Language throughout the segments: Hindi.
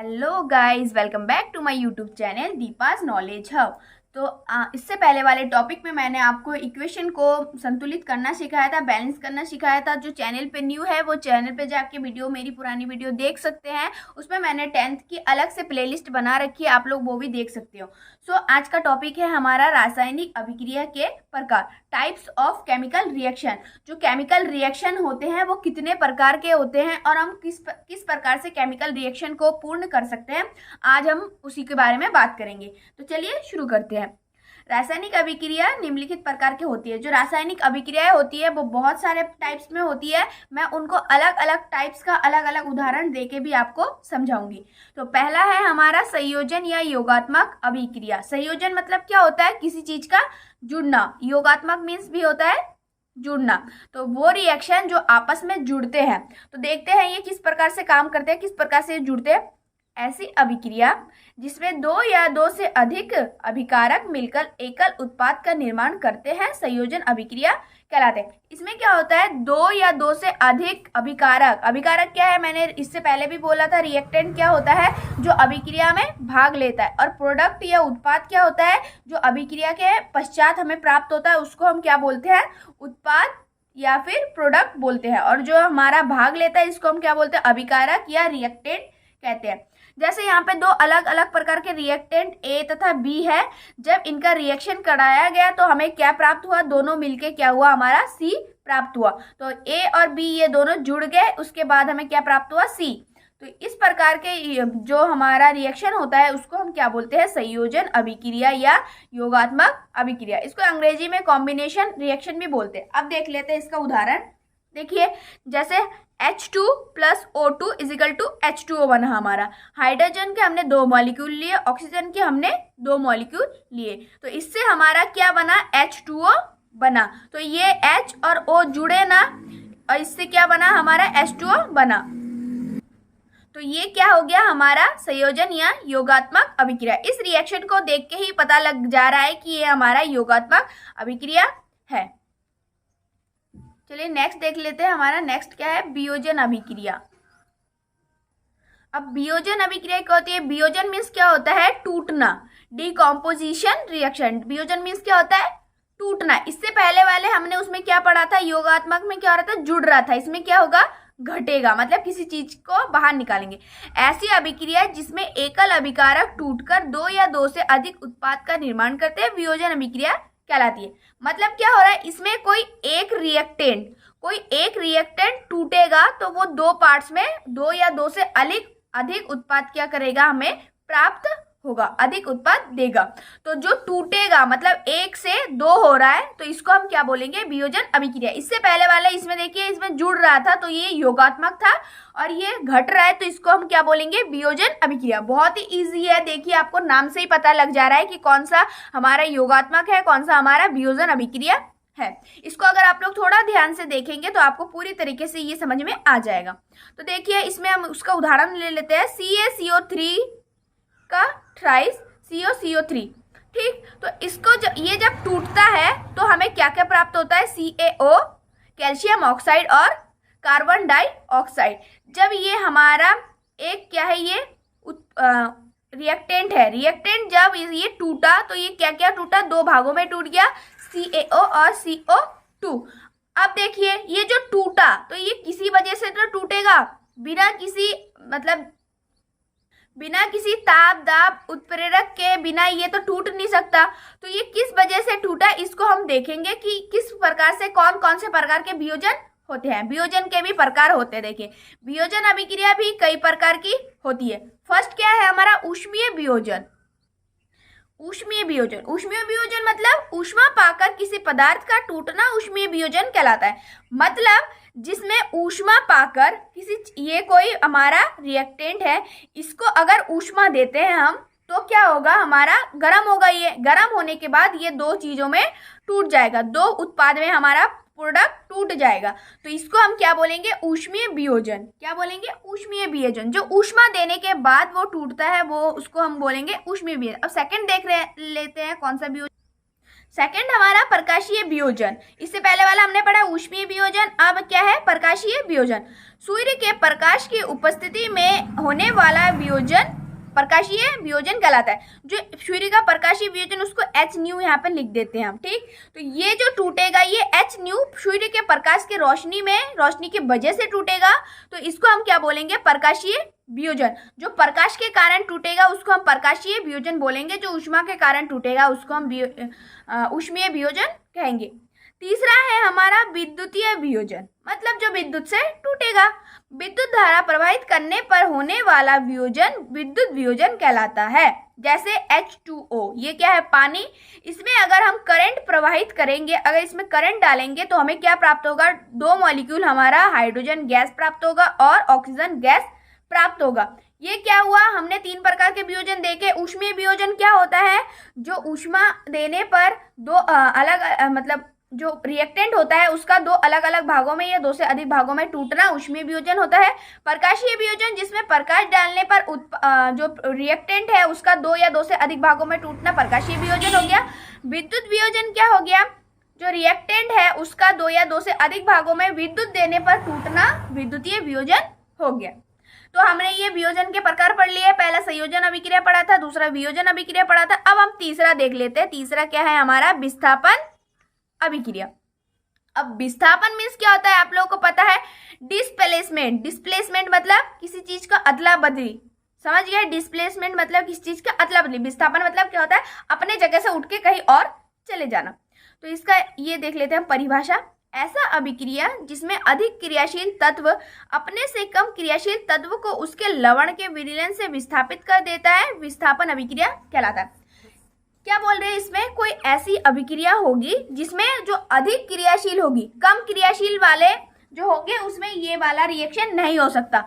Hello guys, welcome back to my YouTube channel Deepa's knowledge hub. तो इससे पहले वाले टॉपिक में मैंने आपको इक्वेशन को संतुलित करना सिखाया था, बैलेंस करना सिखाया था। जो चैनल पे न्यू है वो चैनल पे जाके मेरी पुरानी वीडियो देख सकते हैं। उसमें मैंने 10th की अलग से प्लेलिस्ट बना रखी है, आप लोग वो भी देख सकते हो। आज का टॉपिक है हमारा रासायनिक अभिक्रिया के प्रकार, टाइप्स ऑफ केमिकल रिएक्शन। जो केमिकल रिएक्शन होते हैं वो कितने प्रकार के होते हैं और हम किस प्रकार से केमिकल रिएक्शन को पूर्ण कर सकते हैं, आज हम उसी के बारे में बात करेंगे। तो चलिए शुरू करते हैं। रासायनिक अभिक्रिया निम्नलिखित प्रकार की होती है। जो रासायनिक अभिक्रियाएं होती है वो बहुत सारे टाइप्स में होती है। मैं उनको अलग अलग टाइप्स का अलग अलग उदाहरण देके भी आपको समझाऊंगी। तो पहला है हमारा संयोजन या योगात्मक अभिक्रिया। संयोजन मतलब क्या होता है? किसी चीज का जुड़ना। योगात्मक मीन्स भी होता है जुड़ना। तो वो रिएक्शन जो आपस में जुड़ते हैं। तो देखते हैं ये किस प्रकार से काम करते हैं, किस प्रकार से जुड़ते हैं। ऐसी अभिक्रिया जिसमें दो या दो से अधिक अभिकारक मिलकर एकल उत्पाद का निर्माण करते हैं संयोजन अभिक्रिया कहलाते हैं। इसमें क्या होता है? दो या दो से अधिक अभिकारक। अभिकारक क्या है? मैंने इससे पहले भी बोला था। रिएक्टेंट क्या होता है? जो अभिक्रिया में भाग लेता है। और प्रोडक्ट या उत्पाद क्या होता है? जो अभिक्रिया के पश्चात हमें प्राप्त होता है, उसको हम क्या बोलते हैं? उत्पाद या फिर प्रोडक्ट बोलते हैं। और जो हमारा भाग लेता है इसको हम क्या बोलते हैं? अभिकारक या रिएक्टेंट कहते हैं। जैसे यहाँ पे दो अलग अलग प्रकार के रिएक्टेंट ए तथा बी है। जब इनका रिएक्शन कराया गया तो हमें क्या प्राप्त हुआ? दोनों मिलके क्या हुआ? हमारा सी प्राप्त हुआ। तो ए और बी ये दोनों जुड़ गए, उसके बाद हमें क्या प्राप्त हुआ? सी। तो इस प्रकार के जो हमारा रिएक्शन होता है उसको हम क्या बोलते हैं? संयोजन अभिक्रिया या योगात्मक अभिक्रिया। इसको अंग्रेजी में कॉम्बिनेशन रिएक्शन भी बोलते हैं। अब देख लेते हैं इसका उदाहरण। देखिए, जैसे H2 plus O2 is equal to H2O बना हमारा। हाइड्रोजन के हमने 2 मॉलिक्यूल लिए, ऑक्सीजन के हमने 2 मॉलिक्यूल लिए। तो इससे हमारा क्या बना? H2O बना। तो ये H और O जुड़े ना, और इससे क्या बना? हमारा H2O बना। तो ये क्या हो गया? हमारा संयोजन या योगात्मक अभिक्रिया। इस रिएक्शन को देख के ही पता लग जा रहा है कि ये हमारा योगात्मक अभिक्रिया है। चलिए नेक्स्ट देख लेते हैं। हमारा नेक्स्ट क्या है? वियोजन अभिक्रिया। अब वियोजन अभिक्रिया क्या होती है? वियोजन मीन्स क्या होता है? टूटना। Decomposition reaction. वियोजन मीन्स क्या होता है? टूटना। इससे पहले वाले हमने उसमें क्या पढ़ा था? योगात्मक में क्या हो रहा था? जुड़ रहा था। इसमें क्या होगा? घटेगा, मतलब किसी चीज को बाहर निकालेंगे। ऐसी अभिक्रिया जिसमें एकल अभिकारक टूटकर दो या दो से अधिक उत्पाद का निर्माण करते हैं वियोजन अभिक्रिया कहलाती है। मतलब क्या हो रहा है? इसमें कोई एक रिएक्टेंट टूटेगा तो वो दो पार्ट्स में दो या दो से अधिक उत्पाद क्या करेगा? हमें प्राप्त होगा, अधिक उत्पाद देगा। तो जो टूटेगा मतलब एक से दो हो रहा है, तो इसको हम क्या बोलेंगे? वियोजन अभिक्रिया। इससे पहले वाला इसमें देखिए, इसमें जुड़ रहा था तो ये योगात्मक था, और ये घट रहा है तो इसको हम क्या बोलेंगे? वियोजन अभिक्रिया। बहुत ही इजी है। देखिए, आपको नाम से ही पता लग जा रहा है कि कौन सा हमारा योगात्मक है, कौन सा हमारा वियोजन अभिक्रिया है। इसको अगर आप लोग थोड़ा ध्यान से देखेंगे तो आपको पूरी तरीके से ये समझ में आ जाएगा। तो देखिए, इसमें हम उसका उदाहरण ले लेते हैं। CaCO3 का थ्राइस COCO3। ठीक, तो इसको जब टूटता है तो हमें क्या क्या प्राप्त होता है? CaO, कैल्शियम ऑक्साइड और कार्बन डाइऑक्साइड। जब ये हमारा एक क्या है? ये रिएक्टेंट है। रिएक्टेंट जब ये टूटा तो ये क्या क्या टूटा? दो भागों में टूट गया, CaO और CO2। अब देखिए, ये जो टूटा तो ये किसी वजह से तो टूटेगा, बिना किसी ताप दाब उत्प्रेरक के बिना ये तो टूट नहीं सकता। तो ये किस वजह से टूटा, इसको हम देखेंगे कि किस प्रकार से कौन कौन से प्रकार के वियोजन होते हैं। वियोजन के भी प्रकार होते हैं। देखिए, वियोजन अभिक्रिया भी कई प्रकार की होती है। फर्स्ट क्या है हमारा? ऊष्मीय वियोजन। ऊष्मीय वियोजन मतलब ऊष्मा पाकर किसी पदार्थ का टूटना ऊष्मीय वियोजन कहलाता है। मतलब जिसमें ऊष्मा पाकर ये कोई हमारा रिएक्टेंट है, इसको अगर ऊष्मा देते हैं हम तो क्या होगा? हमारा गर्म होगा। ये गर्म होने के बाद ये दो चीजों में टूट जाएगा, दो उत्पाद में हमारा प्रोडक्ट टूट जाएगा। तो इसको हम क्या बोलेंगे? ऊष्मीय वियोजन। क्या बोलेंगे? ऊष्मीय वियोजन। जो ऊष्मा देने के बाद वो टूटता है वो उसको हम बोलेंगे ऊष्मीय वियोजन। अब सेकंड लेते हैं कौन सा वियोजन। सेकंड हमारा प्रकाशीय वियोजन। इससे पहले वाला हमने पढ़ा ऊष्मीय वियोजन, अब क्या है प्रकाशीय वियोजन। सूर्य के प्रकाश की उपस्थिति में होने वाला वियोजन प्रकाशीय वियोजन कहलाता है। जो सूर्य का प्रकाशीय वियोजन उसको एच न्यू यहाँ पे लिख देते हैं हम, ठीक। तो ये जो टूटेगा ये एच न्यू सूर्य के प्रकाश के रोशनी की वजह से टूटेगा, तो इसको हम क्या बोलेंगे प्रकाशीय वियोजन। जो प्रकाश के कारण टूटेगा उसको हम प्रकाशीय वियोजन बोलेंगे, जो ऊष्मा के कारण टूटेगा उसको हम ऊष्मीय वियोजन कहेंगे। तीसरा है हमारा विद्युतीय वियोजन, मतलब जो विद्युत से टूटेगा। विद्युत धारा प्रवाहित करने पर होने वाला वियोजन विद्युत वियोजन कहलाता है। जैसे H2O, ये क्या है पानी, इसमें अगर हम करंट प्रवाहित करेंगे, अगर इसमें करंट डालेंगे तो हमें क्या प्राप्त होगा, 2 मॉलिक्यूल हमारा हाइड्रोजन गैस प्राप्त होगा और ऑक्सीजन गैस प्राप्त होगा। ये क्या हुआ, हमने 3 प्रकार के वियोजन देखे। ऊष्मीय वियोजन क्या होता है, जो ऊष्मा देने पर दो मतलब जो रिएक्टेंट होता है उसका 2 अलग अलग भागों में या 2 से अधिक भागों में टूटना ऊष्मीय वियोजन होता है। प्रकाशीय वियोजन जिसमें प्रकाश डालने पर जो रिएक्टेंट है उसका 2 या 2 से अधिक भागों में टूटना प्रकाशीय वियोजन हो गया। विद्युत वियोजन क्या हो गया, जो रिएक्टेंट है उसका 2 या 2 से अधिक भागों में विद्युत देने पर टूटना विद्युतीय वियोजन हो गया। तो हमने ये वियोजन के प्रकार पढ़ लिए। पहला संयोजन अभिक्रिया पढ़ा था, दूसरा वियोजन अभिक्रिया पढ़ा था। अब हम तीसरा देख लेते हैं। तीसरा क्या है हमारा विस्थापन अभिक्रिया। अब विस्थापन मीन्स क्या होता है, आप लोगों को पता है डिस्प्लेसमेंट। डिस्प्लेसमेंट मतलब किसी चीज का अदला बदली, समझ गए। डिस्प्लेसमेंट मतलब किसी चीज का अदला बदली। विस्थापन मतलब क्या होता है, अपने जगह से उठ के कहीं और चले जाना। तो इसका ये देख लेते हैं परिभाषा। ऐसा अभिक्रिया जिसमें अधिक क्रियाशील तत्व अपने से कम क्रियाशील तत्व को उसके लवण के विलयन से विस्थापित कर देता है, विस्थापन अभिक्रिया कहलाता है। क्या बोल रहे हैं, इसमें कोई ऐसी अभिक्रिया होगी जिसमें जो अधिक क्रियाशील होगी, कम क्रियाशील वाले जो होंगे उसमें ये वाला रिएक्शन नहीं हो सकता।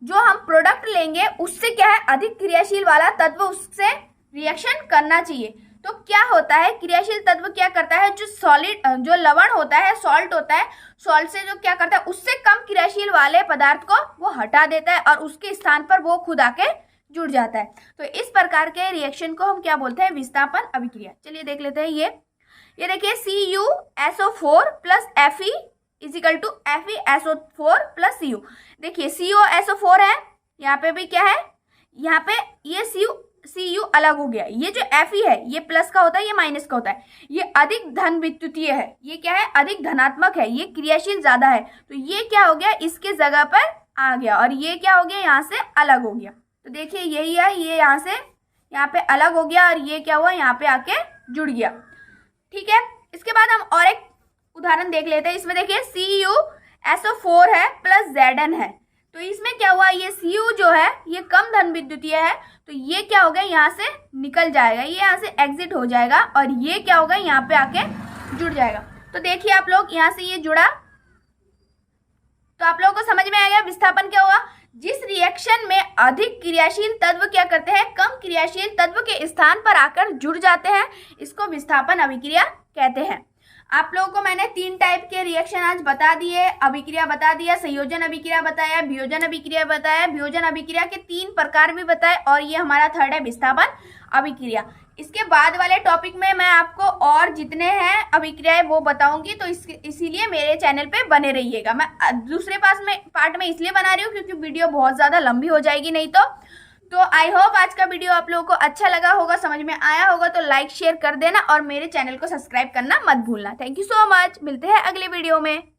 जो हम प्रोडक्ट लेंगे उससे क्या है, अधिक क्रियाशील वाला तत्व उससे रिएक्शन करना चाहिए। तो क्या होता है, क्रियाशील तत्व क्या करता है, जो सॉलिड जो लवण होता है, सॉल्ट होता है, सॉल्ट से जो क्या करता है उससे कम क्रियाशील वाले पदार्थ को वो हटा देता है और उसके स्थान पर वो खुद आके जुड़ जाता है। तो इस प्रकार के रिएक्शन को हम क्या बोलते हैं, विस्थापन अभिक्रिया। चलिए देख लेते हैं। ये देखिए CuSO4 plus Fe is equal to FeSO4 plus Cu। देखिए CuSO4 है, यहाँ पे भी क्या है, यहाँ पे ये Cu अलग हो गया। ये जो Fe है ये प्लस का होता है, ये माइनस का होता है। ये अधिक धन विद्युतीय है, ये क्या है अधिक धनात्मक है, ये क्रियाशील ज्यादा है। तो ये क्या हो गया, इसके जगह पर आ गया और ये क्या हो गया, यहाँ से अलग हो गया। तो देखिए यही है, ये यहाँ से यहाँ पे अलग हो गया और ये क्या हुआ, यहाँ पे आके जुड़ गया। ठीक है, इसके बाद हम और एक उदाहरण देख लेते हैं। इसमें देखिए CuSO4 है प्लस Zn है। तो इसमें क्या हुआ, ये Cu जो है ये कम धन विद्युतीय है, तो ये क्या हो गया, यहाँ से निकल जाएगा, ये यहाँ से एग्जिट हो जाएगा और ये क्या होगा, यहाँ पे आके जुड़ जाएगा। तो देखिए आप लोग, यहाँ से ये जुड़ा, तो आप लोगों को समझ में आ गया विस्थापन क्या हुआ। जिस रिएक्शन में अधिक क्रियाशील तत्व क्या करते हैं, कम क्रियाशील तत्व के स्थान पर आकर जुड़ जाते हैं, इसको विस्थापन अभिक्रिया कहते हैं। आप लोगों को मैंने 3 टाइप के रिएक्शन आज बता दिए, अभिक्रिया बता दिया, संयोजन अभिक्रिया बताया, वियोजन अभिक्रिया बताया, वियोजन अभिक्रिया के 3 प्रकार भी बताए और ये हमारा थर्ड है विस्थापन अभिक्रिया। इसके बाद वाले टॉपिक में मैं आपको और जितने हैं अभिक्रियाएं वो बताऊंगी, तो इसीलिए मेरे चैनल पे बने रहिएगा। मैं दूसरे पार्ट में इसलिए बना रही हूँ क्योंकि वीडियो बहुत ज़्यादा लंबी हो जाएगी नहीं तो आई होप आज का वीडियो आप लोगों को अच्छा लगा होगा, समझ में आया होगा। तो लाइक शेयर कर देना और मेरे चैनल को सब्सक्राइब करना मत भूलना। थैंक यू सो मच, मिलते हैं अगले वीडियो में।